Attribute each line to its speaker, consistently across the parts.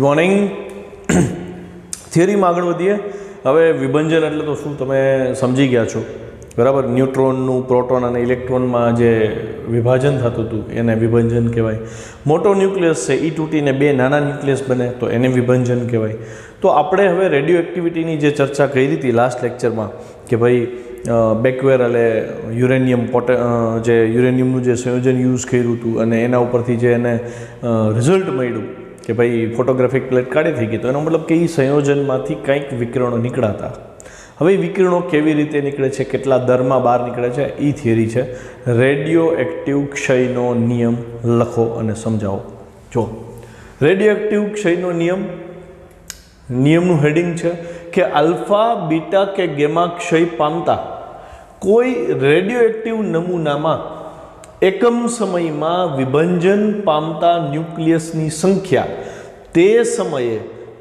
Speaker 1: Good morning. થિયરીમાં આગળ વધીએ. હવે વિભંજન એટલે તો શું તમે સમજી ગયા છો, બરાબર? ન્યુટ્રોનનું પ્રોટોન અને ઇલેક્ટ્રોનમાં જે વિભાજન થતું હતું એને વિભંજન કહેવાય. મોટો ન્યુક્લિયસ છે એ તૂટીને બે નાના ન્યુક્લિયસ બને તો એને વિભંજન કહેવાય. તો આપણે હવે રેડિયો એક્ટિવિટીની જે ચર્ચા કરી હતી લાસ્ટ લેક્ચરમાં કે ભાઈ બેકવેર એટલે જે યુરેનિયમનું જે સંયોજન યુઝ કર્યું હતું અને એના ઉપરથી જે એને રિઝલ્ટ મળ્યું કે ભાઈ ફોટોગ્રાફિક પ્લેટ કાઢી થઈ ગઈ, તો એનો મતલબ કે એ સંયોજનમાંથી કંઈક વિકિરણો નીકળાતા. હવે વિકિરણો કેવી રીતે નીકળે છે, કેટલા દરમાં બહાર નીકળે છે, એ થિયરી છે. રેડિયો એક્ટિવ ક્ષયનો નિયમ લખો અને સમજાવો. જો રેડિયો એક્ટિવ ક્ષયનો નિયમનું હેડિંગ છે કે આલ્ફા, બીટા કે ગેમા ક્ષય પામતા કોઈ રેડિયો એક્ટિવ નમૂનામાં એકમ સમયમાં વિભંજન પામતા ન્યુક્લિયસની સંખ્યા તે સમયે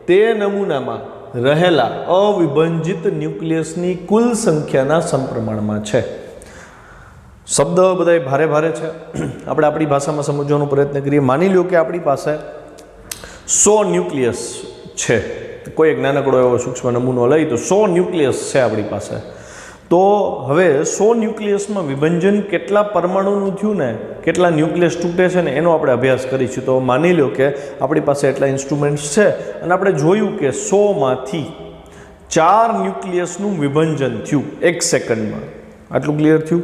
Speaker 1: તે નમૂનામાં રહેલા અવિભંજિત ન્યુક્લિયસની કુલ સંખ્યાના સમપ્રમાણમાં છે. શબ્દ બધાય ભારે ભારે છે, આપણે આપણી ભાષામાં સમજવાનો પ્રયત્ન કરીએ. માની લો કે આપણી પાસે 100 ન્યુક્લિયસ છે, કોઈ એક નાનકડો એવો સૂક્ષ્મ નમૂનો લઈ તો 100 ન્યુક્લિયસ છે આપણી પાસે. તો હવે 100 ન્યુક્લિયસમાં વિભંજન કેટલા પરમાણુનું થયું ને કેટલા ન્યુક્લિયસ તૂટે છે ને એનો આપણે અભ્યાસ કરીશું. તો માની લો કે આપણી પાસે એટલા ઇન્સ્ટ્રુમેન્ટ્સ છે અને આપણે જોયું કે 100માંથી 4 ન્યુક્લિયસનું વિભંજન થયું 1 સેકન્ડમાં. આટલું ક્લિયર થયું?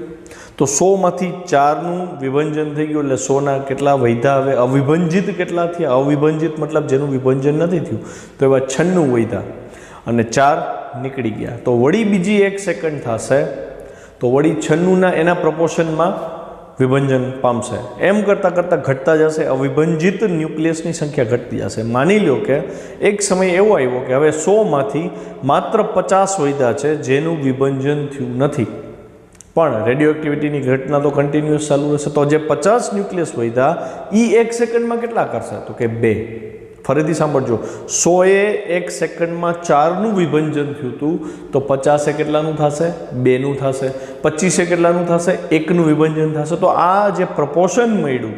Speaker 1: તો 100માંથી 4નું વિભંજન થઈ ગયું એટલે 100ના કેટલા વધ્યા? હવે અવિભંજિત કેટલા થયા? અવિભંજિત મતલબ જેનું વિભંજન નથી થયું, તો એવા 96 વધ્યા અને 4 નીકળી ગયા. તો વળી બીજી 1 સેકન્ડ થશે તો વળી 96ના એના પ્રપોર્શનમાં વિભંજન પામશે. એમ કરતાં કરતાં ઘટતા જશે, અવિભંજિત ન્યુક્લિયસની સંખ્યા ઘટતી જશે. માની લો કે એક સમય એવો આવ્યો કે હવે 100માંથી માત્ર 50 વધ્યા છે જેનું વિભંજન થયું નથી, પણ રેડિયો એક્ટિવિટીની ઘટના તો કન્ટિન્યુઅસ ચાલુ રહેશે. તો જે 50 ન્યુક્લિયસ વધ્યા એ 1 સેકન્ડમાં કેટલા કરશે? તો કે 2. ફરીથી સાંભળજો, 100એ 1 સેકન્ડમાં 4નું વિભંજન થયું હતું તો 50એ કેટલાનું થશે? 2નું થશે. 25એ કેટલાનું થશે? 1નું વિભંજન થશે. તો આ જે પ્રપોર્શન મળ્યું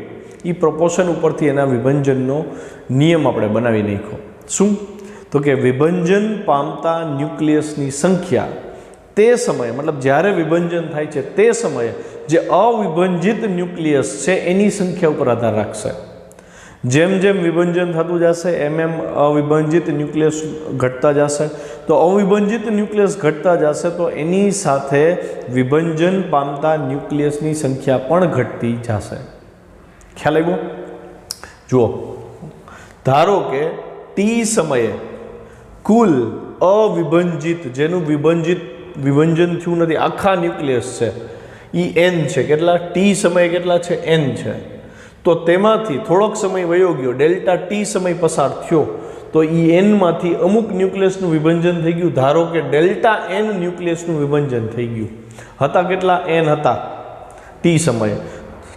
Speaker 1: એ પ્રપોર્શન ઉપરથી એના વિભંજનનો નિયમ આપણે બનાવી નાખ્યો. શું? તો કે વિભંજન પામતા ન્યુક્લિયસની સંખ્યા તે સમયે, મતલબ જ્યારે વિભંજન થાય છે તે સમયે જે અવિભંજિત ન્યુક્લિયસ છે એની સંખ્યા ઉપર આધાર રાખશે. જેમ જેમ વિભંજન થતું જશે એમ એમ અવિભંજિત ન્યુક્લિયસ ઘટતા જશે. તો અવિભંજિત ન્યુક્લિયસ ઘટતા જશે તો એની સાથે વિભંજન પામતા ન્યુક્લિયસની સંખ્યા પણ ઘટતી જશે. ખ્યાલ આવ્યો? જુઓ, ધારો કે ટી સમયે કુલ અવિભંજિત, જેનું વિભંજન થયું નથી, આખા ન્યુક્લિયસ છે એ n છે. કેટલા? ટી સમયે કેટલા છે? n છે. તો તેમાંથી થોડોક સમય વયો ગયો, ડેલ્ટા ટી સમય પસાર થયો તો એ એનમાંથી અમુક ન્યુક્લિયસનું વિભંજન થઈ ગયું. ધારો કે ડેલ્ટા એન ન્યુક્લિયસનું વિભંજન થઈ ગયું. હતા કેટલા? n હતા ટી સમયે.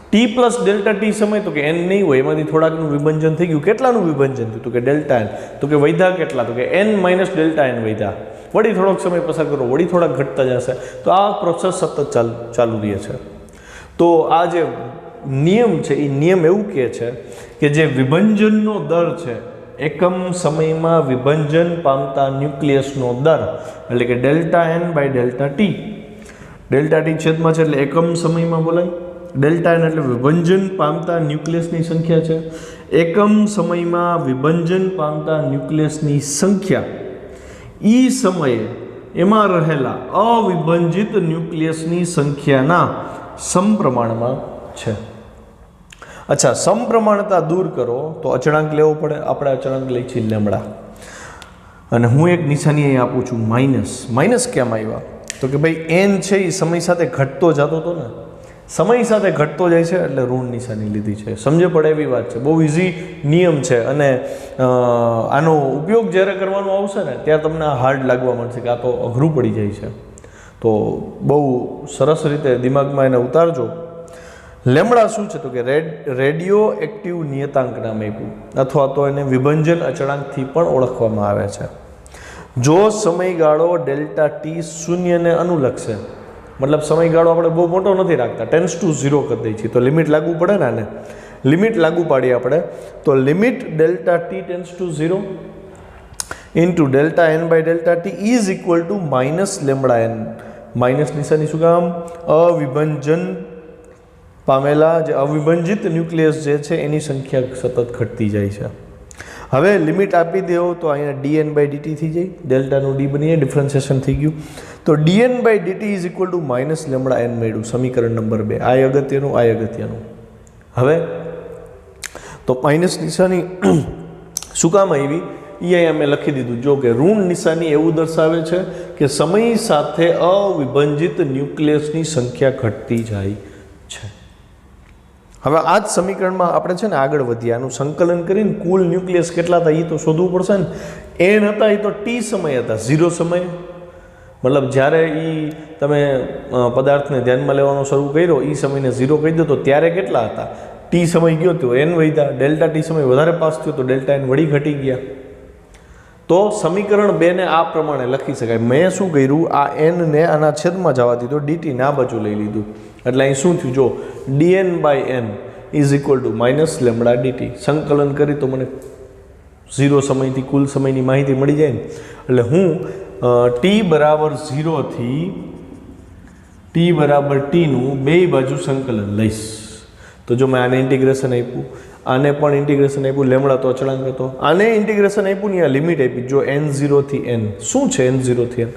Speaker 1: ટી પ્લસ ડેલ્ટા ટી સમય તો કે n નહીં હોય, એમાંથી થોડાકનું વિભંજન થઈ ગયું. કેટલાનું વિભંજન થયું? તો કે ડેલ્ટા એન. તો કે વધ્યા કેટલા? તો કે n માઇનસ ડેલ્ટા એન વધ્યા. વળી થોડોક સમય પસાર કરો, વળી થોડાક ઘટતા જશે. તો આ પ્રોસેસ સતત ચાલુ રહે છે. તો આ જે નિયમ છે એ નિયમ એવું કહે છે કે જે વિભંજનનો દર છે, એકમ સમયમાં વિભંજન પામતા ન્યુક્લિયસનો દર, એટલે કે delta N by delta T. Delta T છેદમાં છે એટલે એકમ સમયમાં બોલાય. ડેલ્ટા એન એટલે વિભંજન પામતા ન્યુક્લિયસની સંખ્યા છે. એકમ સમયમાં વિભંજન પામતા ન્યુક્લિયસની સંખ્યા એ સમયે એમાં રહેલા અવિભંજિત ન્યુક્લિયસની સંખ્યાના સમપ્રમાણમાં છે. અચ્છા, સમપ્રમાણતા દૂર કરો તો અચળાંક લેવો પડે. આપણે અચળાંક લઈ છીએ લેમડા, અને હું એક નિશાની અહીં આપું છું માઇનસ. માઇનસ કેમ આવ્યા? તો કે ભાઈ n છે એ સમય સાથે ઘટતો જતો હતો ને, સમય સાથે ઘટતો જાય છે એટલે ઋણ નિશાની લીધી છે. સમજે પડે એવી વાત છે. બહુ ઇઝી નિયમ છે અને આનો ઉપયોગ જ્યારે કરવાનો આવશે ને ત્યારે તમને હાર્ડ લાગવા મળશે કે આ તો અઘરું પડી જાય છે. તો બહુ સરસ રીતે દિમાગમાં એને ઉતારજો. લેમડા શું છે? તો કે રેડિયો એક્ટિવ નિયતાંક નામ આપ્યું, અથવા તો એને વિભંજન અચળાંકથી પણ ઓળખવામાં આવે છે. જો સમયગાળો ડેલ્ટા ટી શૂન્યને અનુલક્ષે, મતલબ સમયગાળો આપણે બહુ મોટો નથી રાખતા, 10 to 0 કરી દઈએ છીએ તો લિમિટ લાગુ પડે ને આને. લિમિટ લાગુ પાડીએ આપણે તો limit delta T tends to 0 into delta N by delta T is equal to minus lambda N. Minus નિશાની શું કામ? અવિભંજન પામેલા જે અવિભંજિત ન્યુક્લિયસ જે છે એની સંખ્યા સતત ઘટતી જાય છે. હવે લિમિટ આપી દેવો તો અહીંયા dn બાય dt થઈ જાય, ડેલ્ટાનું ડી બની જાય, ડિફરન્સિએશન થઈ ગયું. તો dn by dt is equal to minus lambda N મળ્યું, સમીકરણ નંબર 2. આ અગત્યનું, આ અગત્યનું. હવે તો માઇનસ નિશાની શું કામ આવી એ અહીંયા મેં લખી દીધું. જો કે ઋણ નિશાની એવું દર્શાવે છે કે સમય સાથે અવિભંજિત ન્યુક્લિયસની સંખ્યા ઘટતી જાય છે. હવે આ જ સમીકરણમાં આપણે છે ને આગળ વધ્યા, આનું સંકલન કરીને કુલ ન્યુક્લિયસ કેટલા હતા એ તો શોધવું પડશે ને. એન હતા એ તો ટી સમય હતા, 0 સમય. મતલબ જ્યારે એ તમે પદાર્થને ધ્યાનમાં લેવાનો શરૂ કર્યો એ સમયને 0 કહી દો તો ત્યારે કેટલા હતા? ટી સમય ગયો તો એન વધ્યા, ડેલ્ટા ટી સમય વધારે પાસ થયો તો ડેલ્ટા એન વળી ઘટી ગયા. તો સમીકરણ 2 ને આ પ્રમાણે લખી શકાય. મેં શું કર્યું, આ એન ને આના છેદમાં જવા દીધો, ડીટી ને આ બાજુ લઈ લીધું. એટલે અહીં શું થયું? જો dn by N is equal to minus lambda DT. સંકલન કરી તો મને 0 સમયથી કુલ સમયની માહિતી મળી જાય ને. એટલે હું ટી બરાબર 0થી ટી બરાબર ટીનું બે બાજુ સંકલન લઈશ. તો જો મેં આને ઇન્ટિગ્રેશન આપ્યું, આને પણ ઇન્ટિગ્રેશન આપ્યું, લેમડા તો અચળાંક હતો, આને ઇન્ટિગ્રેશન આપ્યું ને આ લિમિટ આપી. જો n0 થી n શું છે? n0 થી n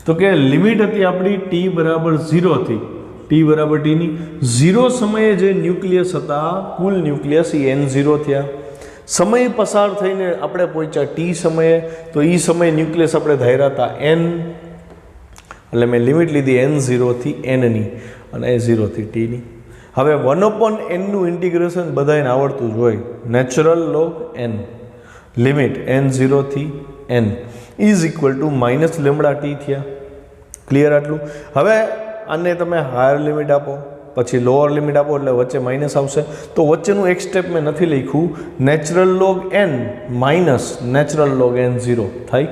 Speaker 1: તો કે લિમિટ હતી આપણી ટી બરાબર 0 થી ટી બરાબર ટીની. 0 સમયે જે ન્યુક્લિયસ હતા કુલ ન્યુક્લિયસ એ n0 થયા. સમય પસાર થઈને આપણે પહોંચ્યા ટી સમયે, તો એ સમયે ન્યુક્લિયસ આપણે ધાર્યા હતા n, એટલે મેં લિમિટ લીધી n0 થી n ની અને એ 0 થી ટીની. હવે 1/n નું ઇન્ટિગ્રેશન બધાને આવડતું જ હોય, natural log n. Limit n0 થી n is equal to minus lambda T થયા. ક્લિયર આટલું? હવે આને તમે હાયર લિમિટ આપો, પછી લોઅર લિમિટ આપો એટલે વચ્ચે માઇનસ આવશે. તો વચ્ચેનું એક સ્ટેપ મેં નથી લખ્યું, natural log n minus natural log n0 થાય.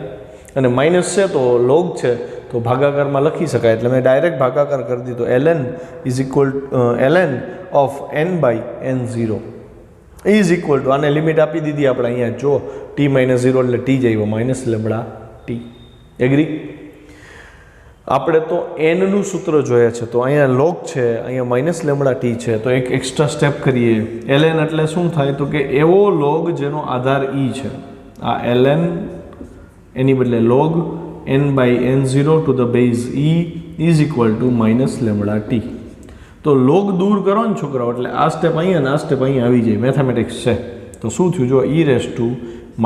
Speaker 1: અને માઇનસ છે તો લોગ છે તો ભાગાકારમાં લખી શકાય, એટલે મેં ડાયરેક્ટ ભાગાકાર કરી દીધો. ln is equal ln of n by n0 is equal to, આને લિમિટ આપી દીધી આપણે અહીંયા. જો t માઇનસ 0 એટલે ટી જ આવ્યો, માઇનસ લેમ્બડા ટી. એગ્રી? આપણે તો એનનું સૂત્ર જોયા છે, તો અહીંયા લોગ છે, અહીંયા માઇનસ લેમ્બડા ટી છે. તો એક એક્સ્ટ્રા સ્ટેપ કરીએ. ln એટલે શું થાય? તો કે એવો લોગ જેનો આધાર e છે. આ ln એની બદલે log n by n0 to the base e is equal to minus lambda T. તો લોગ દૂર કરો ને છોકરાઓ, એટલે આ સ્ટેપ અહીંયા ને આ સ્ટેપ અહીંયા આવી જાય. મેથેમેટિક્સ છે તો શું થયું? જો e raise to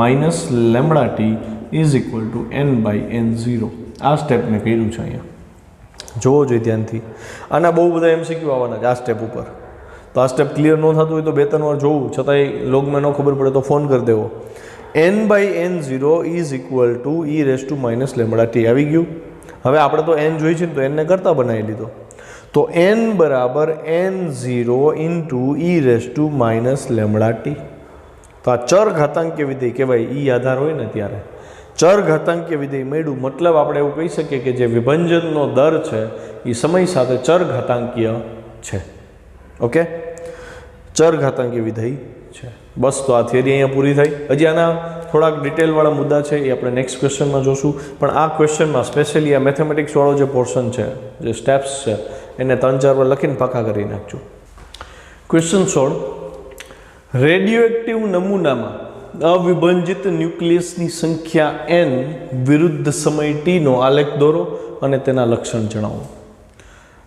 Speaker 1: minus lambda T is equal to n by n0. આ સ્ટેપ મેં કર્યું છે અહીંયા, જોવો જોઈએ ધ્યાનથી. આના બહુ બધા MCQ આવવાના છે આ સ્ટેપ ઉપર. તો આ સ્ટેપ ક્લિયર ન થતું હોય તો 2-3 વાર જોવું, છતાંય લોગમાં ન ખબર પડે તો ફોન કરી દેવો. n by n0 is equal to e raise to minus lambda T આવી ગયું. હવે આપણે તો n જોઈ છે ને તો n ને કરતા બનાવી લીધો. તો n બરાબર n0 into e raise to minus lambda T. તો આ ચર ઘાતાંકીય વિધેય કહેવાય. e આધાર હોય ને ત્યારે ચર ઘાતાંકીય વિધેય મળ્યું. મતલબ આપણે એવું કહી શકીએ કે જે વિભંજનનો દર છે એ સમય સાથે ચર ઘાતાંકીય છે. ઓકે, ચર ઘાતાંકીય વિધેય છે. બસ, તો આ થિયરી અહીંયા પૂરી થઈ. હજી આના થોડાક ડિટેલવાળા મુદ્દા છે એ આપણે નેક્સ્ટ ક્વેશ્ચનમાં જોશું. પણ આ ક્વેશ્ચનમાં સ્પેશિયલી આ મેથેમેટિક્સવાળો જે પોર્શન છે, જે સ્ટેપ્સ છે, એને 3-4 વાર લખીને પાકા કરી નાખજો. ક્વેશ્ચન 16. રેડિયોએક્ટિવ નમૂનામાં અવિભંજિત ન્યુક્લિયસની સંખ્યા n વિરુદ્ધ સમય t નો આલેખ દોરો અને તેના લક્ષણ જણાવો.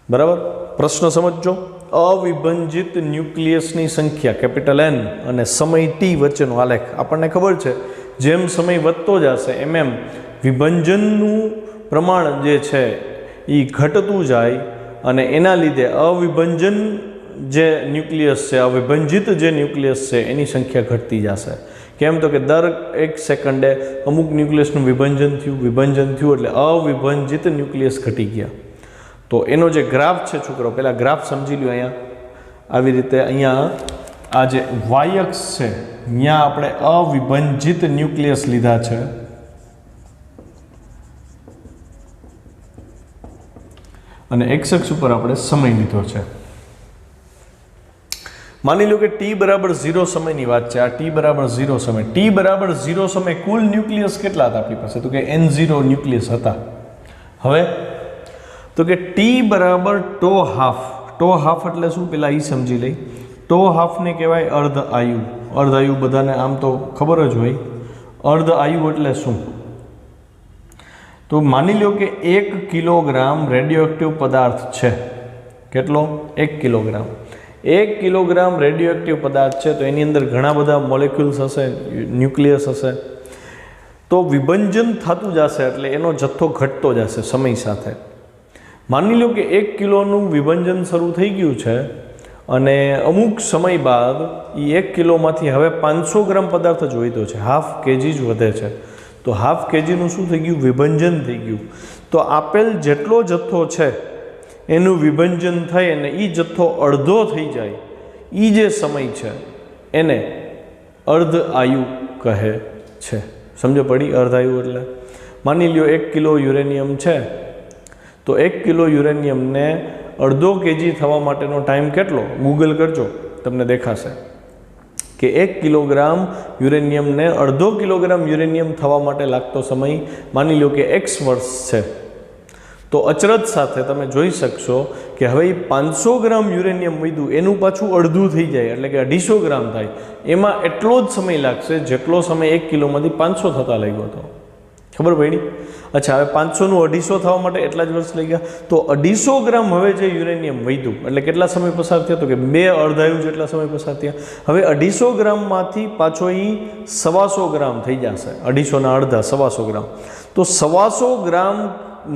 Speaker 1: બરાબર? પ્રશ્ન સમજજો. અવિભંજિત ન્યુક્લિયસની સંખ્યા કેપિટલ N અને સમય t વચ્ચેનો આલેખ. આપણને ખબર છે જેમ સમય વધતો જશે એમ વિભંજનનું પ્રમાણ જે છે એ ઘટતું જાય અને એના લીધે અવિભંજન જે ન્યુક્લિયસ છે, અવિભંજિત જે ન્યુક્લિયસ છે એની સંખ્યા ઘટતી જશે. કેમ? તો કે દર 1 સેકન્ડે અમુક ન્યુક્લિયસનું વિભંજન થયું એટલે અવિભંજિત ન્યુક્લિયસ ઘટી ગયા. તો એનો જે ગ્રાફ છે છોકરો, પહેલાં ગ્રાફ સમજી લ્યો. અહીંયા આવી રીતે અહીંયા આ જે y અક્ષ છે ત્યાં આપણે અવિભંજિત ન્યુક્લિયસ લીધા છે અને x અક્ષ ઉપર આપણે સમય લીધો છે. માની લો કે t બરાબર 0 સમયની વાત છે, આ t બરાબર 0 સમય, t બરાબર 0 સમય કુલ ન્યુક્લિયસ કેટલા હતા આપણી પાસે? તો કે n0 ન્યુક્લિયસ હતા. હવે તો કે t બરાબર ટો હાફ એટલે શું? પેલા એ સમજી લઈ. ટો હાફને કહેવાય અર્ધ આયુ. અર્ધ આયુ બધાને આમ તો ખબર જ હોય. અર્ધ આયુ એટલે શું? તો માની લો કે 1 કિલોગ્રામ રેડિયોએક્ટિવ પદાર્થ છે. કેટલો? 1 કિલોગ્રામ. 1 કિલોગ્રામ રેડિયોએક્ટિવ પદાર્થ છે તો એની અંદર ઘણા બધા મોલેક્યુલ્સ હશે, ન્યુક્લિયસ હશે. તો વિભંજન થતું જશે એટલે એનો જથ્થો ઘટતો જશે સમય સાથે. માની લો કે 1 કિલોનું વિભંજન શરૂ થઈ ગયું છે અને અમુક સમય બાદ એ 1 કિલોમાંથી હવે 500 ગ્રામ પદાર્થ જ વધ્યો છે, હાફ કેજી જ વધે છે. તો હાફ કેજીનું શું થઈ ગયું? વિભંજન થઈ ગયું. તો આપેલ જેટલો જથ્થો છે એનું વિભંજન થઈ અને એ જથ્થો અડધો થઈ જાય, એ જે સમય છે એને અર્ધ આયુ કહે છે. સમજો પડી? અર્ધ આયુ એટલે માની લ્યો 1 કિલો યુરેનિયમ છે તો 1 કિલો યુરેનિયમને અડધો કેજી થવા માટેનો ટાઈમ કેટલો? ગૂગલ કરજો, તમને દેખાશે કે 1 કિલોગ્રામ યુરેનિયમને અડધો કિલોગ્રામ યુરેનિયમ થવા માટે લાગતો સમય માની લો કે x વર્ષ છે. તો અચરજ સાથે તમે જોઈ શકશો કે હવે 500 ગ્રામ યુરેનિયમ વધ્યું એનું પાછું અડધું થઈ જાય એટલે કે 250 ગ્રામ થાય. એમાં એટલો જ સમય લાગશે જેટલો સમય 1 કિલોમાંથી 500 થતા લાગ્યો હતો. ખબર પડી? અચ્છા, હવે 500નું 250 થવા માટે એટલા જ વર્ષ લઈ ગયા. તો 250 ગ્રામ હવે જે યુરેનિયમ વધ્યું એટલે કેટલા સમય પસાર થયો? તો કે 2 અર્ધાયુ જેટલા સમય પસાર થયા. હવે 250 ગ્રામમાંથી પાછો એ 125 ગ્રામ થઈ જશે. 250 ના અડધા 125 ગ્રામ. તો 125 ગ્રામ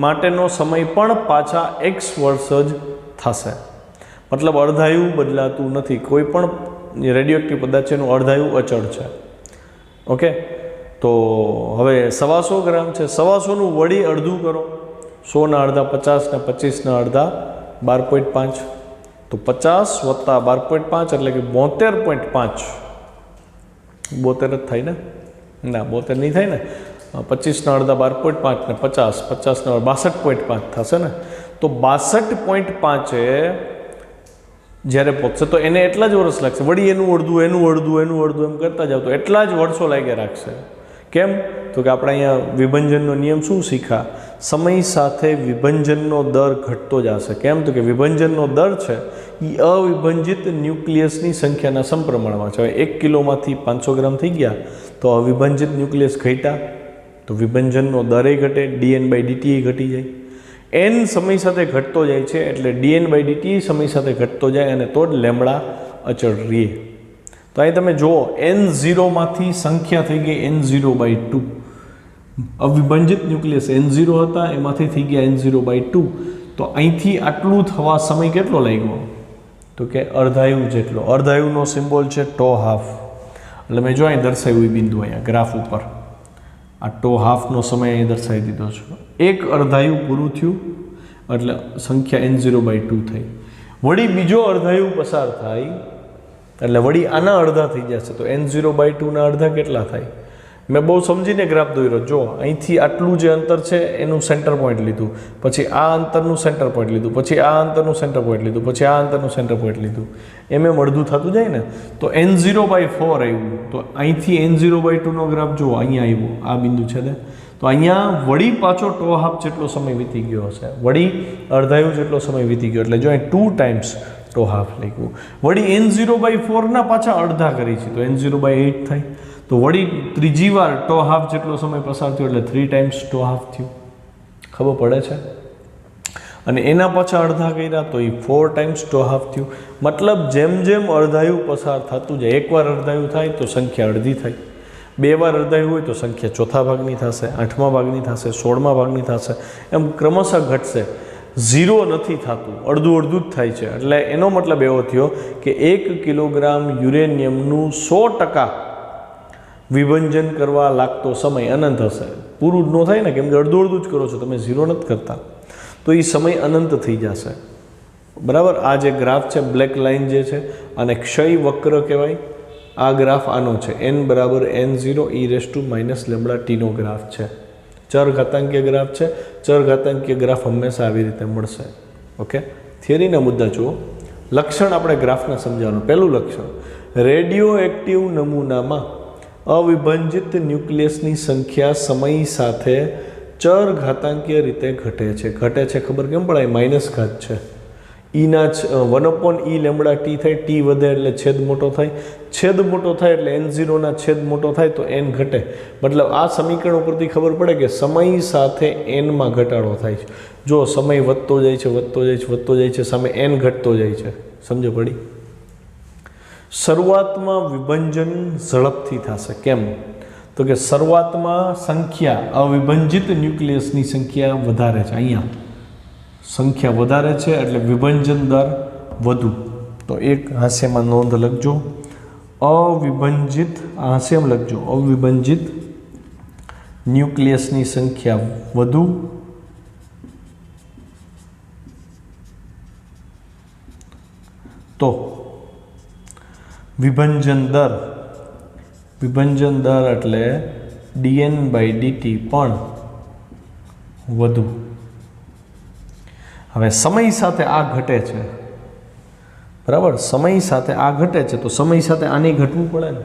Speaker 1: માટેનો સમય પણ પાછા x વર્ષ જ થશે. મતલબ અર્ધાયુ બદલાતું નથી. કોઈ પણ રેડિયોએક્ટિવ પદાર્થ છે એનું અર્ધાયુ અચળ છે. ઓકે, તો હવે 125 ગ્રામ છે, 125નું વળી અડધું કરો. 100 ના અડધા 50 ને 25 ના અડધા 12.5. તો 50 વત્તા 12.5 એટલે કે 72.5. 72 જ થાય ને? ના, 72 નહીં થાય ને. 25 ના અડધા 12.5 ને 50 ના 62.5 થશે ને. તો 62.5 જ્યારે પહોંચશે તો એને એટલા જ વર્ષ લાગશે. વળી એનું અડધું એમ કરતા જાવ તો એટલા જ વર્ષો લાગ્યા રાખશે. કેમ? તો કે આપણે અહીંયા વિભંજનનો નિયમ શું શીખા? સમય સાથે વિભંજનનો દર ઘટતો જશે. કેમ? તો કે વિભંજનનો દર છે એ અવિભંજિત ન્યુક્લિયસની સંખ્યાના સમપ્રમાણમાં છે. હવે 1 કિલોમાંથી 500 ગ્રામ થઈ ગયા તો અવિભંજિત ન્યુક્લિયસ ઘટ્યા તો વિભંજનનો દરે ઘટે, dn/dt ઘટી જાય. n સમય સાથે ઘટતો જાય છે એટલે dn/dt સમય સાથે ઘટતો જાય અને તો જ લેમ્બડા અચળ રહે. તો અહીં તમે જુઓ n0 માંથી સંખ્યા થઈ ગઈ n0/2. અવિભંજિત ન્યુક્લિયસ n0 હતા એમાંથી થઈ ગયા n0/2. તો અહીંથી આટલું થવા સમય કેટલો લાગ્યો? તો કે અર્ધાયુ જેટલો. અર્ધાયુનો સિમ્બોલ છે ટો હાફ. એટલે મેં જો અહીં દર્શાવ્યું એ બિંદુ અહીંયા ગ્રાફ ઉપર આ ટો હાફનો સમય અહીં દર્શાવી દીધો છે. એક અર્ધાયુ પૂરું થયું એટલે સંખ્યા n0/2 થઈ. વળી બીજો અર્ધાયુ પસાર થાય એટલે વળી આના અડધા થઈ જશે. તો n0/2 ના અડધા કેટલા થાય? મેં બહુ સમજીને ગ્રાફ દોર્યો. જો અહીંથી આટલું જે અંતર છે એનું સેન્ટર પોઈન્ટ લીધું, પછી આ અંતરનું સેન્ટર પોઈન્ટ લીધું, પછી આ અંતરનું સેન્ટર પોઈન્ટ લીધું, પછી આ અંતરનું સેન્ટર પોઈન્ટ લીધું. એમ અડધું થતું જાય ને. તો n0/4 આવ્યું. તો અહીંથી n0/2 નો ગ્રાફ જુઓ, અહીંયા આવ્યો, આ બિંદુ છે ને. તો અહીંયા વળી પાછો ટો હાફ જેટલો સમય વીતી ગયો હશે, વળી અડધાયુ જેટલો સમય વીતી ગયો. એટલે જો અહીં 2 ટાઈમ્સ ટો હાફ લખ્યું. વળી n0/4 ના પાછા અડધા કરી છે તો n0/8 થાય. તો વળી ત્રીજી વાર ટો હાફ જેટલો સમય પસાર થયો એટલે 3 ટાઈમ્સ ટો હાફ થયું. ખબર પડે છે? અને એના પાછા અડધા કર્યા તો એ 4 ટાઈમ્સ ટો હાફ થયું. મતલબ જેમ જેમ અડધાયુ પસાર થતું જાય, એકવાર અડધાયુ થાય તો સંખ્યા અડધી થાય, 2 વાર અડધાયુ હોય તો સંખ્યા ચોથા ભાગની થશે, 8મા ભાગની થશે, 16મા ભાગની થશે, એમ ક્રમશઃ ઘટશે. 0 નથી થતું, અડધું જ થાય છે. એટલે એનો મતલબ એવો થયો કે 1 કિલોગ્રામ યુરેનિયમનું 100% વિભંજન કરવા લાગતો સમય અનંત હશે. પૂરું જ ન થાય ને, કેમ કે અડધું જ કરો છો તમે, 0 નથી કરતા. તો એ સમય અનંત થઈ જશે. બરાબર? આ જે ગ્રાફ છે બ્લેક લાઇન જે છે આને ક્ષય વક્ર કહેવાય. આ ગ્રાફ આનો છે n બરાબર n0 e λt નો ગ્રાફ છે. ચર ઘાતાંકીય ગ્રાફ છે. ચર ઘાતાંકીય ગ્રાફ હંમેશા આવી રીતે મળશે. ઓકે, થિયરીના મુદ્દા જુઓ. લક્ષણ આપણે ગ્રાફના સમજાવવાનું. પહેલું લક્ષણ, રેડિયો એક્ટિવ નમૂનામાં અવિભાજિત ન્યુક્લિયસની સંખ્યા સમય સાથે ચર ઘાતાંકીય રીતે ઘટે છે. ઘટે છે ખબર કેમ પડે? માઇનસ ઘાત છે. ઈના 1/e લેમડા ટી થાય, ટી વધે એટલે છેદ મોટો થાય, છેદ મોટો થાય એટલે n0 છેદ મોટો થાય તો n ઘટે. મતલબ આ સમીકરણ ઉપરથી ખબર પડે કે સમય સાથે n ઘટાડો થાય છે. જો સમય વધતો જાય છે વધતો જાય છે વધતો જાય છે, સામે n ઘટતો જાય છે. સમજ પડી? શરૂઆતમાં વિભંજન ઝડપથી થશે. કેમ? તો કે શરૂઆતમાં સંખ્યા અવિભાજિત ન્યુક્લિયસની સંખ્યા વધારે છે. અહીંયા સંખ્યા વધારે છે એટલે વિભંજન દર વધુ. તો એક હાસ્યમાં નોંધ લખજો, અવિભાજિત, હાસ્યમાં લખજો, અવિભાજિત ન્યુક્લિયસની સંખ્યા વધુ તો વિભંજન દર એટલે dn/dt પણ વધુ. હવે સમય સાથે આ ઘટે છે, બરાબર? સમય સાથે આ ઘટે છે તો સમય સાથે આને ઘટવું પડે ને.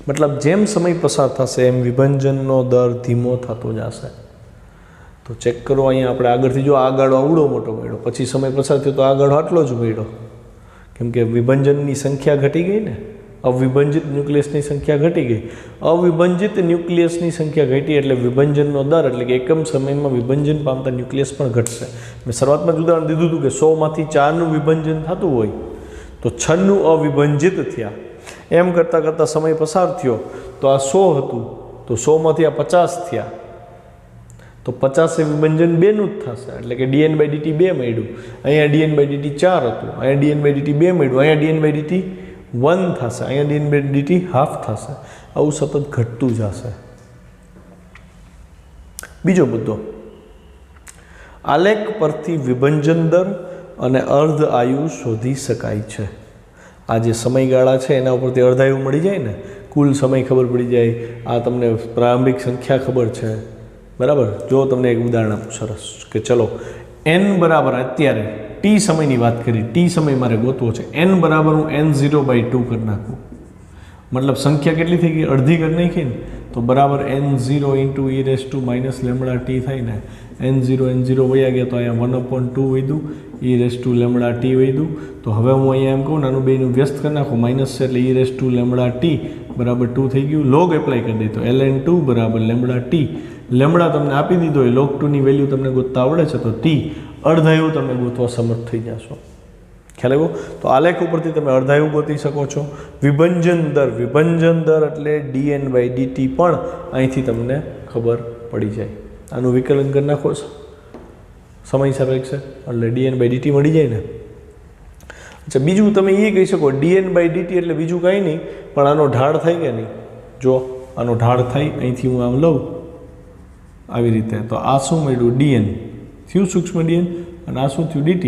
Speaker 1: મતલબ જેમ સમય પસાર થશે એમ વિભંજનનો દર ધીમો થતો જશે. તો ચેક કરો અહીંયા આપણે આગળથી જો આ ગાળો આવડો મોટો મળ્યો, પછી સમય પસાર થયો તો આ ગાળો આટલો જ મળ્યો, કેમ કે વિભંજનની સંખ્યા ઘટી ગઈ ને. અવિભાજિત ન્યુક્લિયસની સંખ્યા ઘટી ગઈ. અવિભાજિત ન્યુક્લિયસની સંખ્યા ઘટી એટલે વિભંજનનો દર એટલે કે એકમ સમયમાં વિભંજન પામતા ન્યુક્લિયસ પણ ઘટશે. મેં શરૂઆતમાં જ ઉદાહરણ દીધું હતું કે 100માંથી 4નું વિભંજન થતું હોય તો 6નું અવિભાજિત થયા. એમ કરતાં કરતાં સમય પસાર થયો તો આ 100 હતું તો 100માંથી આ 50 થયા તો 50 એ વિભંજન 2નું જ થશે એટલે કે dn/dt 2 મળ્યું. અહીંયા dn/dt 4 હતું, અહીંયા dn/dt 2 મળ્યું, અહીંયા dn/dt 1 થશે, અહીંયા dn/dt હાફ થશે. આવું સતત ઘટતું જશે. બીજો મુદ્દો, આલેખ પરથી વિભંજન દર અને અર્ધ આયુ શોધી શકાય છે. આ જે સમયગાળા છે એના ઉપરથી અર્ધાયુ મળી જાય ને, કુલ સમય ખબર પડી જાય, આ તમને પ્રારંભિક સંખ્યા ખબર છે, બરાબર? જો તમને એક ઉદાહરણ આપું સરસ કે ચલો n બરાબર, અત્યારે ટી સમયની વાત કરી, ટી સમય મારે ગોતવો છે, n બરાબર હું n0/2 કરી નાખું. મતલબ સંખ્યા કેટલી થઈ ગઈ? અડધી કરી નાખી ને, તો બરાબર n0 × e−λt થાય ને. n0 વયા ગયા તો અહીંયા 1/2 વધ્યું, e−λt વધ્યું. તો હવે હું અહીંયા એમ કહું ને, આનું બેનું વ્યસ્ત કરી નાખું, માઇનસ છે એટલે e−λt બરાબર 2 થઈ ગયું. લોગ એપ્લાય કરી દે તો ln2 બરાબર λt. લેમડા તમને આપી દીધો હોય, log 2 ની વેલ્યુ તમને ગોતતા આવડે છે તો t અર્ધાયુ તમે ગોતવા સમર્થ થઈ જશો. ખ્યાલ આવ્યો? તો આલેખ ઉપરથી તમે અર્ધાયુ ગોતી શકો છો. વિભંજન દર એટલે dn/dt પણ અહીંથી તમને ખબર પડી જાય. આનું વિકલન કરી નાખો, સમય સાપેક્ષ એટલે dn/dt મળી જાય ને. અચ્છા, બીજું તમે એ કહી શકો dn/dt એટલે બીજું કાંઈ નહીં પણ આનો ઢાળ થાય કે નહીં. જો આનો ઢાળ થાય, અહીંથી હું આમ લઉં આવી રીતે, તો આ શું મળ્યું? dn થયું સૂક્ષ્મ dn, અને આ શું થયું? dt.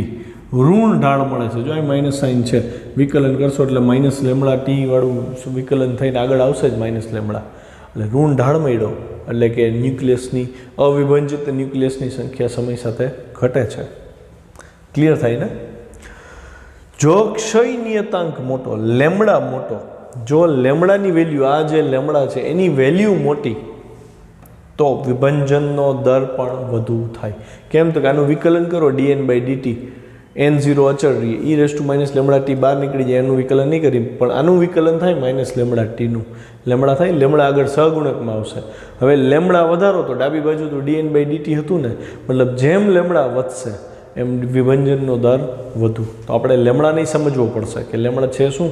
Speaker 1: ઋણ ઢાળ મળે છે. જો અહીં માઇનસ સાઇન છે, વિકલન કરશો એટલે -λ t વાળું વિકલન થઈને આગળ આવશે જ -λ. એટલે ઋણ ઢાળ મળ્યો એટલે કે ન્યુક્લિયસની, અવિભાજિત ન્યુક્લિયસની સંખ્યા સમય સાથે ઘટે છે. ક્લિયર થાય ને? જો ક્ષય નિયતાંક મોટો, લેમડા મોટો, જો લેમડાની વેલ્યુ, આ જે લેમડા છે એની વેલ્યુ મોટી તો વિભંજનનો દર પણ વધુ થાય. કેમ? તો કે આનું વિકલન કરો dn/dt, n0 અચળ રહીએ, e−λt બહાર નીકળી જાય, એનું વિકલન નહીં કરી, પણ આનું વિકલન થાય -λt નું. લેમડા થાય, લેમડા આગળ સહગુણકમાં આવશે. હવે લેમડા વધારો તો ડાબી બાજુ તો dn/dt હતું ને, મતલબ જેમ લેમડા વધશે એમ વિભંજનનો દર વધુ. તો આપણે લેમડા નહીં સમજવો પડશે કે લેમડા છે શું,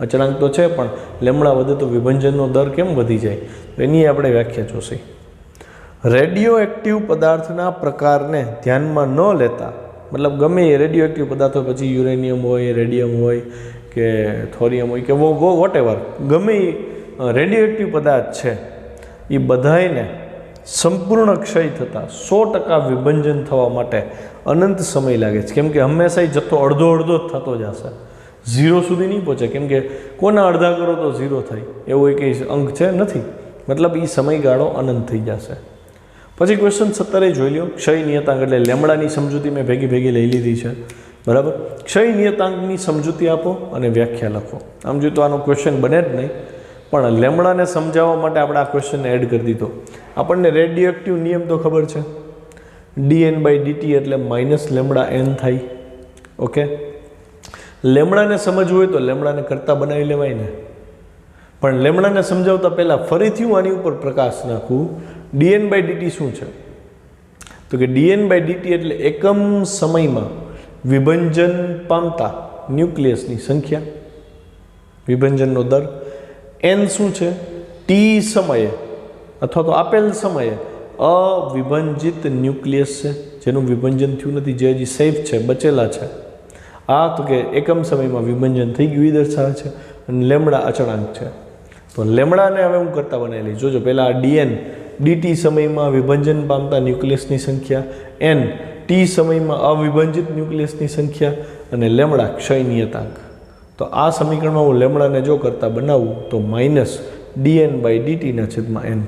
Speaker 1: અચળાંક તો છે પણ લેમડા વધે તો વિભંજનનો દર કેમ વધી જાય, તો એની આપણે વ્યાખ્યા જોશે. રેડિયો એક્ટિવ પદાર્થના પ્રકારને ધ્યાનમાં ન લેતા, મતલબ ગમે એ રેડિયો એક્ટિવ પદાર્થ હોય, પછી યુરેનિયમ હોય, રેડિયમ હોય કે થોરિયમ હોય કે વોટ એવર, ગમે એ રેડિયો એક્ટિવ પદાર્થ છે એ બધાને સંપૂર્ણ ક્ષય થતાં 100% વિભંજન થવા માટે અનંત સમય લાગે છે. કેમ કે હંમેશા જથ્થો અડધો જ થતો જશે, 0 સુધી નહીં પહોંચે. કેમ કે કોના અડધા કરો તો 0 થાય એવો કંઈ અંક છે નથી, મતલબ એ સમયગાળો અનંત થઈ જશે. પછી ક્વેશ્ચન 17 જોઈ લો. ક્ષય નિયતાંક એટલે લેમડાની સમજૂતી મેં ભેગી લઈ લીધી છે બરાબર. ક્ષય નિયતાંકની સમજૂતી આપો અને વ્યાખ્યા લખો. આમ જોઈએ તો આનો ક્વેશ્ચન બને જ નહીં, પણ લેમડાને સમજાવવા માટે આપણે આ ક્વેશ્ચનને એડ કરી દીધો. આપણને રેડિયો એક્ટિવ નિયમ તો ખબર છે, dN/dt એટલે -λn થાય. ઓકે, લેમડાને સમજવું હોય તો લેમડાને કરતા બનાવી લેવાય ને. પણ લેમડાને સમજાવતા પહેલાં ફરીથી હું આની ઉપર પ્રકાશ નાખું. dN/dt શું છે? તો કે dN/dt એટલે એકમ સમયમાં વિભંજન પામતા ન્યુક્લિયસની સંખ્યા, વિભંજનનો દર. n શું છે? t સમયે અથવા તો આપેલ સમયે અવિભંજિત ન્યુક્લિયસ છે જેનું વિભંજન થયું નથી, જે હજી સેફ છે, બચેલા છે. આ તો કે એકમ સમયમાં વિભંજન થઈ ગયું એ દર્શાવે છે. અને લેમડા અચળાંક છે. તો લેમડાને હવે હું કરતા બનાવી લઈશ. જોજો, પહેલાં dN/dt સમયમાં વિભંજન પામતા ન્યુક્લિયસની સંખ્યા, n t સમયમાં અવિભંજિત ન્યુક્લિયસની સંખ્યા, અને લેમડા ક્ષય નિયતાંક. તો આ સમીકરણમાં હું લેમડાને જો કરતા બનાવું તો -dN/dt/n.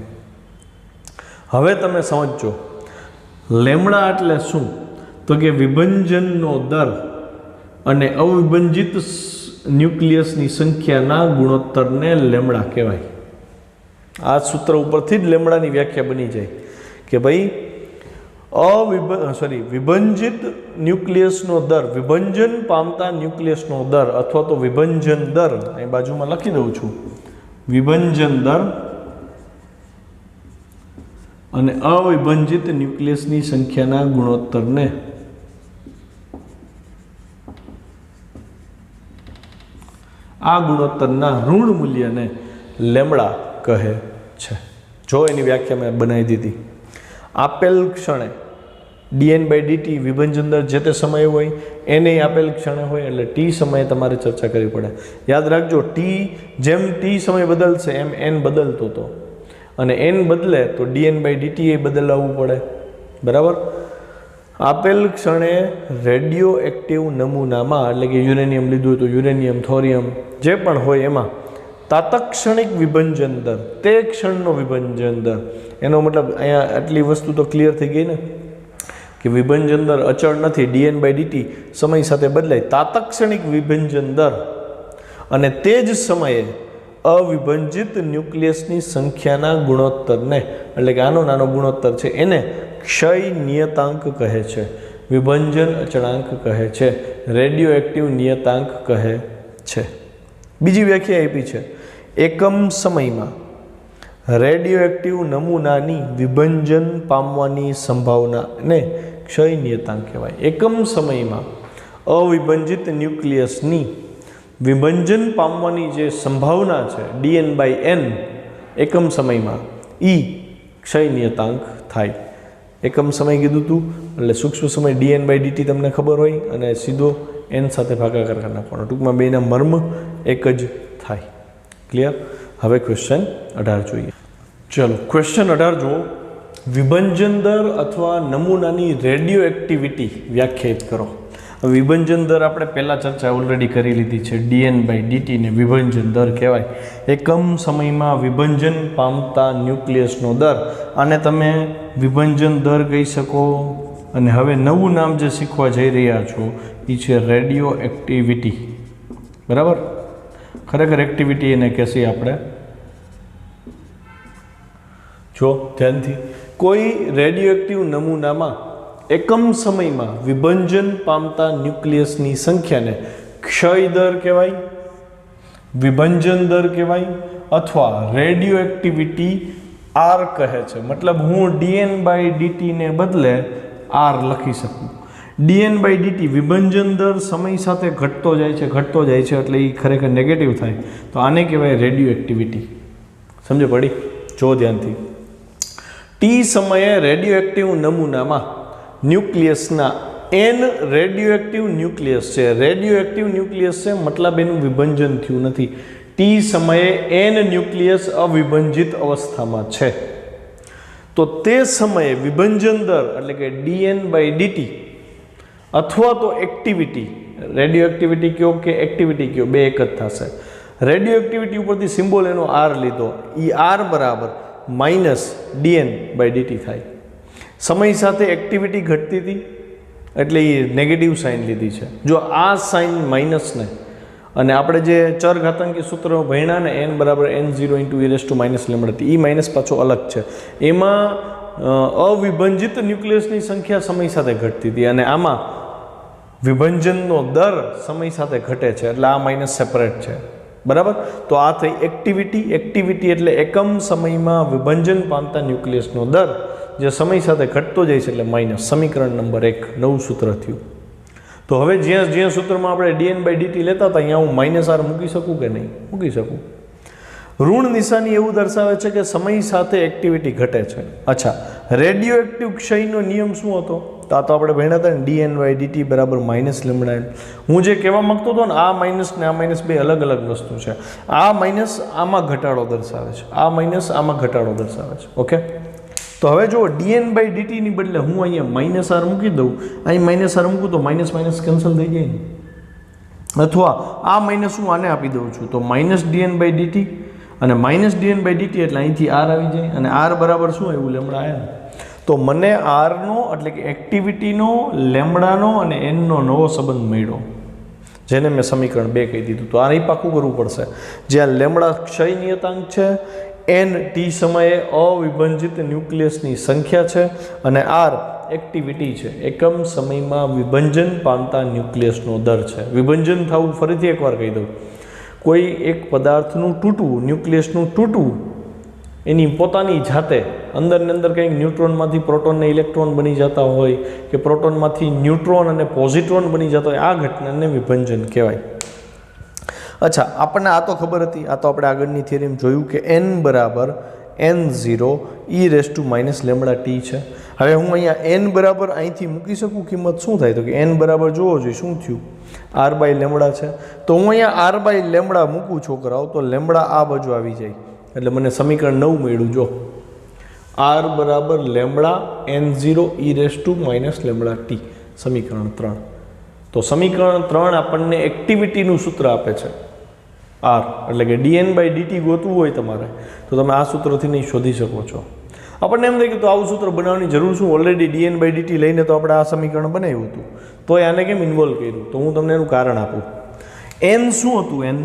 Speaker 1: હવે તમે સમજો લેમડા એટલે શું? તો કે વિભંજનનો દર અને અવિભંજિત ન્યુક્લિયસની સંખ્યાના ગુણોત્તરને લેમડા કહેવાય. આ સૂત્ર ઉપરથી જ લેમડાની વ્યાખ્યા બની જાય કે ભાઈ વિભંજિત ન્યુક્લિયસનો દર, વિભંજન પામતા ન્યુક્લિયસનો દર અથવા તો વિભંજન દર, અહીં બાજુમાં લખી દઉં છું, વિભંજન દર અને અવિભંજિત ન્યુક્લિયસની સંખ્યાના ગુણોત્તરને આ ગુણોત્તરના ઋણ મૂલ્યને લેમડા કહે છે. જો એની વ્યાખ્યા મેં બનાવી દીધી. આપેલ ક્ષણે dN/dt વિભંજન દર જે તે સમયે હોય, એને આપેલ ક્ષણે હોય, એટલે t સમયે તમારે ચર્ચા કરવી પડે. યાદ રાખજો, જેમ t સમય બદલશે એમ n બદલતો હતો, અને n બદલે તો dN/dt એ બદલાવવું પડે. બરાબર. આપેલ ક્ષણે રેડિયો એક્ટિવ નમૂનામાં, એટલે કે યુરેનિયમ લીધું હોય તો યુરેનિયમ, થોરિયમ જે પણ હોય એમાં તાત્ક્ષણિક વિભંજન દર, તે ક્ષણનો વિભંજન દર. એનો મતલબ અહીંયા આટલી વસ્તુ તો ક્લિયર થઈ ગઈ ને કે વિભંજન દર અચળ નથી, dN/dt સમય સાથે બદલાય. તાત્ક્ષણિક વિભંજન દર અને તે જ સમયે અવિભંજિત ન્યુક્લિયસની સંખ્યાના ગુણોત્તરને, એટલે કે આનો નાનો ગુણોત્તર છે, એને ક્ષય નિયતાંક કહે છે, વિભંજન અચળાંક કહે છે, રેડિયો એક્ટિવ નિયતાંક કહે છે. બીજી વ્યાખ્યા આપી છે, એકમ સમયમાં રેડિયો એક્ટિવ નમૂનાની વિભંજન પામવાની સંભાવનાને ક્ષય નિયતાંક કહેવાય. એકમ સમયમાં અવિભંજિત ન્યુક્લિયસની વિભંજન પામવાની જે સંભાવના છે dN/n એકમ સમયમાં, એ ક્ષય નિયતાંક થાય. એકમ સમય કીધું હતું એટલે સૂક્ષ્મ સમય dN/dt તમને ખબર હોય અને સીધો n સાથે ભાગાકાર કરી નાખવાનો. ટૂંકમાં બેના મર્મ એક જ થાય. ક્લિયર? હવે ક્વેશ્ચન 18 જોઈએ. ચલો, ક્વેશ્ચન 18 જુઓ. વિભંજન દર અથવા નમૂનાની રેડિયો એક્ટિવિટી વ્યાખ્યાયિત કરો. વિભંજન દર આપણે પહેલાં ચર્ચા ઓલરેડી કરી લીધી છે. dN/dt ને વિભંજન દર કહેવાય. એકમ સમયમાં વિભંજન પામતા ન્યુક્લિયસનો દર, આને તમે વિભંજન દર કહી શકો. અને હવે નવું નામ જે શીખવા જઈ રહ્યા છો એ છે રેડિયો એક્ટિવિટી. બરાબર? ખરેખર એક્ટિવિટી એને કહેશી આપણે. જો ધ્યાનથી, કોઈ રેડિયો એક્ટિવ નમૂનામાં એકમ સમયમાં વિભંજન પામતા ન્યુક્લિયસની સંખ્યાને ક્ષય દર કહેવાય, વિભંજન દર કહેવાય, અથવા રેડિયો એક્ટિવિટી R કહે છે. મતલબ હું dN/dt ને બદલે R લખી શકું. dN/dt વિભંજન દર સમય સાથે ઘટતો જાય છે, એટલે એ ખરેખર નેગેટિવ થાય. તો આને કહેવાય રેડિયો એક્ટિવિટી. સમજ પડી? જો ધ્યાનથી, t સમયે રેડિયો એક્ટિવ નમૂનામાં ન્યુક્લિયસના n રેડિયો એક્ટિવ ન્યુક્લિયસ છે. રેડિયો એક્ટિવ ન્યુક્લિયસ છે મતલબ એનું વિભંજન થયું નથી. t સમયે n ન્યુક્લિયસ અવિભંજિત અવસ્થામાં છે. તો તે સમયે વિભંજન દર એટલે કે dN/dt અથવા તો એક્ટિવિટી, રેડિયો એક્ટિવિટી કયો કે એક્ટિવિટી કયો, બે એક જ થશે. રેડિયો એક્ટિવિટી ઉપરથી સિમ્બોલ એનો R લીધો, એ R બરાબર -dN/dt થાય. સમય સાથે એક્ટિવિટી ઘટતી હતી એટલે એ નેગેટિવ સાઇન લીધી છે. જો આ સાઇન માઇનસને અને આપણે જે ચર ઘાતાંકી સૂત્ર ભણ્યા ને n બરાબર n0 into e raise to minus lambda T, A minus પાછો અલગ છે. એમાં અવિભંજિત ન્યુક્લિયસની સંખ્યા સમય સાથે ઘટતી હતી અને આમાં વિભંજનનો દર સમય સાથે ઘટે છે, એટલે આ માઇનસ સેપરેટ છે. બરાબર. તો આ થઈ એક્ટિવિટી. એક્ટિવિટી એટલે એકમ સમયમાં વિભંજન પામતા ન્યુક્લિયસનો દર જે સમય સાથે ઘટતો જાય છે, એટલે માઇનસ. સમીકરણ નંબર 1 નવું સૂત્ર થયું. તો હવે જ્યાં સૂત્રમાં આપણે dn/dt લેતા હતા અહીંયા હું -r મૂકી શકું કે નહીં? મૂકી શકું. ઋણ નિશાની એવું દર્શાવે છે કે સમય સાથે એક્ટિવિટી ઘટે છે. અચ્છા, રેડિયો એક્ટિવ ક્ષયનો નિયમ શું હતો? તો આ તો આપણે ભણ્યા હતા ને, dn/dt બરાબર -λ. હું જે કહેવા માંગતો હતો ને, આ માઇનસ ને આ માઇનસ બે અલગ અલગ વસ્તુ છે. આ માઇનસ આમાં ઘટાડો દર્શાવે છે, આ માઇનસ આમાં ઘટાડો દર્શાવે છે. ઓકે. તો હવે જો dn/dt ની બદલે હું અહીંયા -r મૂકી દઉં, અહીં -r મૂકું તો માઇનસ માઇનસ કેન્સલ થઈ જાય ને. અથવા આ માઇનસ હું આને આપી દઉં છું તો -dn/dt અને -dn/dt એટલે અહીંથી r આવી જાય અને r બરાબર શું આવ્યું? લેમડા આવ્યા ને. તો મને rનો એટલે કે એક્ટિવિટીનો, લેમડાનો અને nનો નવો સંબંધ મળ્યો, જેને મેં સમીકરણ 2 કહી દીધું. તો આ અહીં પાકું કરવું પડશે. જ્યાં લેમડા ક્ષય નિયતાંક છે, n t સમયે અવિભંજિત ન્યુક્લિયસની સંખ્યા છે અને r એક્ટિવિટી છે, એકમ સમયમાં વિભંજન પામતા ન્યુક્લિયસનો દર છે. વિભંજન થવું ફરીથી એકવાર કહી દઉં, કોઈ એક પદાર્થનું તૂટવું, ન્યુક્લિયસનું તૂટવું, એની પોતાની જાતે અંદર કંઈક ન્યુટ્રોનમાંથી પ્રોટોન ને ઇલેક્ટ્રોન બની જતા હોય કે પ્રોટોનમાંથી ન્યુટ્રોન અને પોઝિટ્રોન બની જતા હોય, આ ઘટનાને વિભંજન કહેવાય. અચ્છા, આપણને આ તો ખબર હતી, આ તો આપણે આગળની થિયરીમાં જોયું કે n બરાબર n0 e raise to minus lambda T છે. હવે હું અહીંયા n બરાબર અહીંથી મૂકી શકું, કિંમત શું થાય? તો કે n બરાબર જોવો જોઈએ શું થયું? r/લેમડા છે. તો હું અહીંયા r/લેમડા મૂકું છોકરાઓ, તો લેમડા આ બાજુ આવી જાય એટલે મને સમીકરણ 9 મળ્યું. જો r બરાબર lambda n0 e raise to minus lambda T, સમીકરણ 3. તો સમીકરણ 3 આપણને એક્ટિવિટીનું સૂત્ર આપે છે, r એટલે કે dn/dt ગોતવું હોય તમારે તો તમે આ સૂત્રથી નહીં શોધી શકો છો. આપણને એમ થાય કે તો આવું સૂત્ર બનાવવાની જરૂર શું? ઓલરેડી dn/dt લઈને તો આપણે આ સમીકરણ બનાવ્યું હતું, તો આને કેમ ઇન્વોલ્વ કર્યું? તો હું તમને એનું કારણ આપું. n શું હતું? n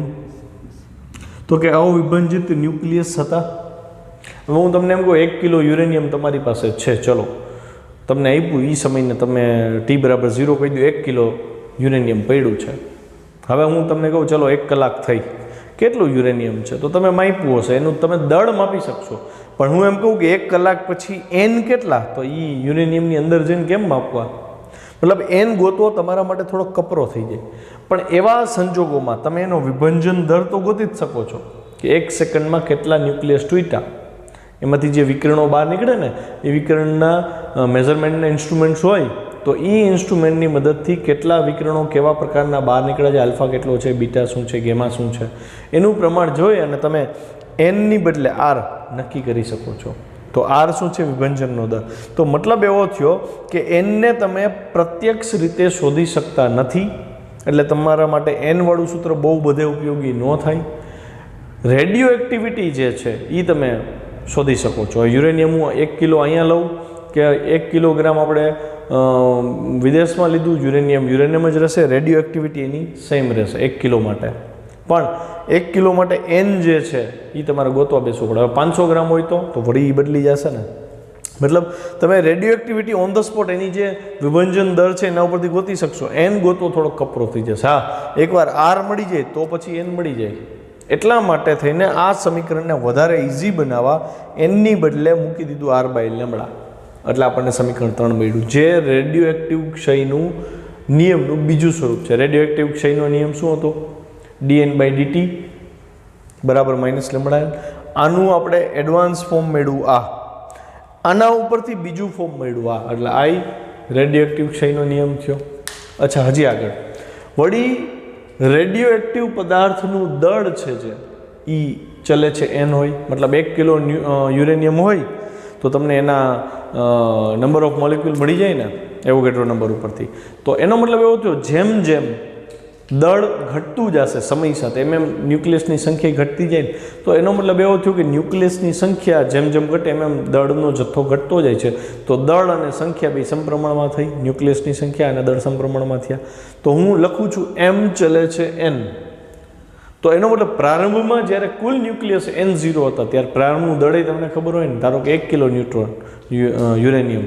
Speaker 1: તો કે અવિભંજિત ન્યુક્લિયસ હતા. હવે હું તમને એમ કહું 1 કિલો યુરેનિયમ તમારી પાસે છે, ચલો તમને આપ્યું, એ સમયને તમે t બરાબર 0 કહી દો, 1 કિલો યુરેનિયમ પડ્યું છે. હવે હું તમને કહું ચલો 1 કલાક થઈ, કેટલું યુરેનિયમ છે? તો તમે માપ્યું હશે, એનું તમે દળ માપી શકશો. પણ હું એમ કહું કે 1 કલાક પછી n કેટલા? તો એ યુરેનિયમની અંદર જઈને કેમ માપવા? મતલબ n ગોતવો તમારા માટે થોડો કપરો થઈ જાય. પણ એવા સંજોગોમાં તમે એનો વિભંજન દર તો ગોતી જ શકો છો કે 1 સેકન્ડમાં કેટલા ન્યુક્લિયસ તૂટ્યા, એમાંથી જે વિકરણો બહાર નીકળે ને, એ વિકરણના મેઝરમેન્ટના ઇન્સ્ટ્રુમેન્ટ્સ હોય તો એ ઇન્સ્ટ્રુમેન્ટની મદદથી કેટલા વિકરણો કેવા પ્રકારના બહાર નીકળે છે, આલ્ફા કેટલો છે, બીટા શું છે, ગેમા શું છે, એનું પ્રમાણ જોઈ અને તમે nની બદલે r નક્કી કરી શકો છો. તો r શું છે? વિભંજનનો દર. તો મતલબ એવો થયો કે nને તમે પ્રત્યક્ષ રીતે શોધી શકતા નથી, એટલે તમારા માટે n વાળું સૂત્ર બહુ બધે ઉપયોગી ન થાય. રેડિયો એક્ટિવિટી જે છે એ તમે શોધી શકો છો. યુરેનિયમ હું 1 કિલો અહીંયા લઉં કે 1 કિલોગ્રામ આપણે વિદેશમાં લીધું યુરેનિયમ જ રહેશે, રેડિયો એક્ટિવિટી એની સેમ રહેશે 1 કિલો માટે. પણ 1 કિલો માટે n જે છે એ તમારે ગોતવા બેસવું પડે. હવે 500 ગ્રામ હોય તો વળી બદલી જશે ને. મતલબ તમે radio activity on the spot એની જે વિભંજન દર છે એના ઉપરથી ગોતી શકશો. n ગોતવો થોડો કપરો થઈ જશે. હા, એકવાર r મળી જાય તો પછી n મળી જાય. એટલા માટે થઈને આ સમીકરણને વધારે ઇઝી બનાવવા nની બદલે મૂકી દીધું r/લેમડા, એટલે આપણને સમીકરણ 3 મળ્યું, જે રેડિયો એક્ટિવ ક્ષયનું નિયમનું બીજું સ્વરૂપ છે. રેડિયો એક્ટિવ ક્ષયનો નિયમ શું હતો? dn/dt બરાબર -લેમડા. આનું આપણે એડવાન્સ ફોર્મ મેળવ્યું, આના ઉપરથી બીજું ફોર્મ મળ્યું, એટલે I રેડિયો એક્ટિવ ક્ષયનો નિયમ થયો. અચ્છા, હજી આગળ વળી રેડિયો એક્ટિવ પદાર્થનું દળ છે જે એ ચલે છે n હોય, મતલબ 1 કિલો યુરેનિયમ હોય તો તમને એના નંબર ઓફ મોલિક્યુલ મળી જાય ને એવોગેડ્રો નંબર ઉપરથી. તો એનો મતલબ એવો થયો જેમ જેમ દળ ઘટતું જશે સમય સાથે, એમ ન્યુક્લિયસની સંખ્યા ઘટતી જાય ને, તો એનો મતલબ એવો થયો કે ન્યુક્લિયસની સંખ્યા જેમ જેમ ઘટે એમ દળનો જથ્થો ઘટતો જાય છે. તો દળ અને સંખ્યા બે સમપ્રમાણમાં થઈ, ન્યુક્લિયસની સંખ્યા અને દળ સમપ્રમાણમાં થયા. તો હું લખું છું એમ ચલે છે n. તો એનો મતલબ પ્રારંભમાં જ્યારે કુલ ન્યુક્લિયસ N0 હતા ત્યારે પ્રારંભનું દળ તમને ખબર હોય ને, ધારો કે 1 કિલો ન્યુટ્રોન યુરેનિયમ,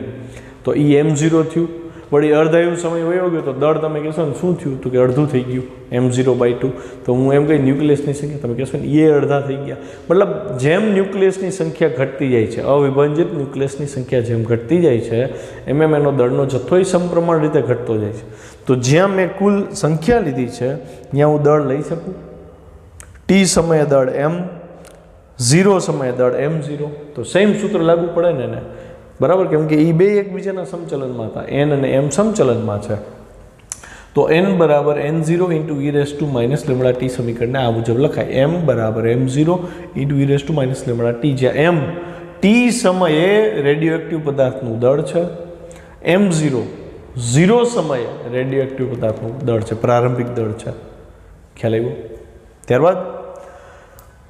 Speaker 1: તો એ M0 થયું. વળી અર્ધાયુ સમય વયો ગયો તો દળ તમે કહેશો ને શું થયું, તો કે અડધું થઈ ગયું M0/2. તો હું એમ કહી ન્યુક્લિયસની સંખ્યા તમે કહેશો ને એ અડધા થઈ ગયા. મતલબ જેમ ન્યુક્લિયસની સંખ્યા ઘટતી જાય છે, અવિભાજિત ન્યુક્લિયસની સંખ્યા જેમ ઘટતી જાય છે એમ એનો દળનો જથ્થો એ સમપ્રમાણ રીતે ઘટતો જાય છે. તો જ્યાં મેં કુલ સંખ્યા લીધી છે ત્યાં હું દળ લઈ શકું. T સમયે દળ M, 0 સમયે દળ M0. તો સેમ સૂત્ર લાગુ પડે ને એને, બરાબર, કેમ કે એ બે એકબીજાના સમચલનમાં હતા, n અને m સમચલનમાં છે. તો n બરાબર n0 ઇન્ટુ e−λt સમીકરણને આ મુજબ લખાય. m બરાબર m0 ઇન્ટુ e−λt, જ્યાં m t સમયે રેડિયોએક્ટિવ પદાર્થનું દળ છે, m0 0 સમયે રેડિયોએક્ટિવ પદાર્થનું દળ છે, પ્રારંભિક દળ છે. ખ્યાલ આવ્યો? ત્યારબાદ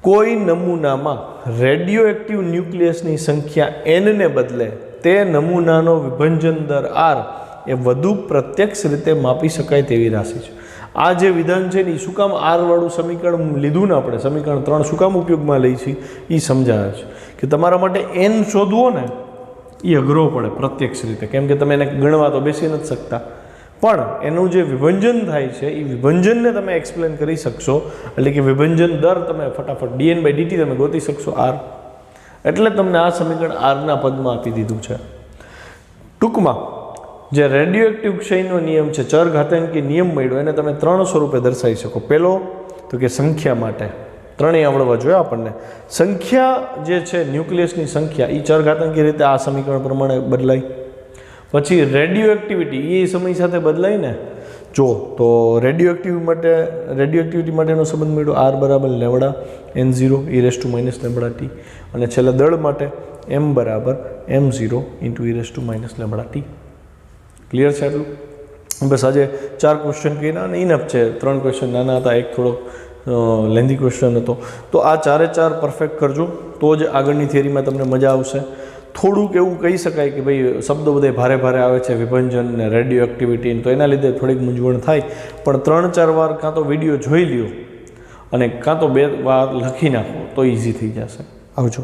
Speaker 1: કોઈ નમૂનામાં રેડિયોએક્ટિવ ન્યુક્લિયસની સંખ્યા n ને બદલે તે નમૂનાનો વિભંજન દર r એ વધુ પ્રત્યક્ષ રીતે માપી શકાય તેવી રાશિ છે. આ જે વિધાન છે ને એ શું કામ r વાળું સમીકરણ લીધું ને આપણે, સમીકરણ 3 શું કામ ઉપયોગમાં લઈ છે એ સમજાવે છે કે તમારા માટે n શોધવો ને એ અઘરો પડે પ્રત્યક્ષ રીતે, કેમ કે તમે એને ગણવા તો બેસી નથી શકતા, પણ એનું જે વિભંજન થાય છે એ વિભંજનને તમે એક્સપ્લેન કરી શકશો, એટલે કે વિભંજન દર તમે ફટાફટ dn/dt તમે ગોતી શકશો r. એટલે તમને આ સમીકરણ આરના પદમાં આપી દીધું છે. ટૂંકમાં જે રેડિયોએક્ટિવ ક્ષયનો નિયમ છે, ચરઘાતાંકી નિયમ મળ્યો, એને તમે 3 સ્વરૂપે દર્શાવી શકો. પહેલો તો કે સંખ્યા માટે, ત્રણેય આવડવા જોઈએ આપણને. સંખ્યા જે છે ન્યુક્લિયસની સંખ્યા એ ચરઘાતાંકી રીતે આ સમીકરણ પ્રમાણે બદલાય. પછી રેડિયોએક્ટિવિટી એ સમય સાથે બદલાય ને, જો તો રેડિયોએક્ટિવિટી માટેનો સંબંધ મળ્યો r બરાબર λn0 e−λt, અને છેલ્લે દળ માટે m બરાબર m0 ઇન્ટુ e−λt. ક્લિયર છે આટલું? બસ આજે 4 ક્વેશ્ચન કહીના અને ઇનફ છે. 3 ક્વેશ્ચન નાના હતા, એક થોડોક લેન્ધી ક્વેશ્ચન હતો. તો આ 4 પરફેક્ટ કરજો તો જ આગળની થિયરીમાં તમને મજા આવશે. થોડુંક એવું કહી શકાય કે ભાઈ શબ્દો બધા ભારે ભારે આવે છે, વિભંજન ને રેડિયો એક્ટિવિટી, તો એના લીધે થોડીક મૂંઝવણ થાય. પણ 3-4 વાર કાં તો વિડીયો જોઈ લ્યો અને કાં તો 2 વાર લખી નાખો તો ઇઝી થઈ જશે. આવજો.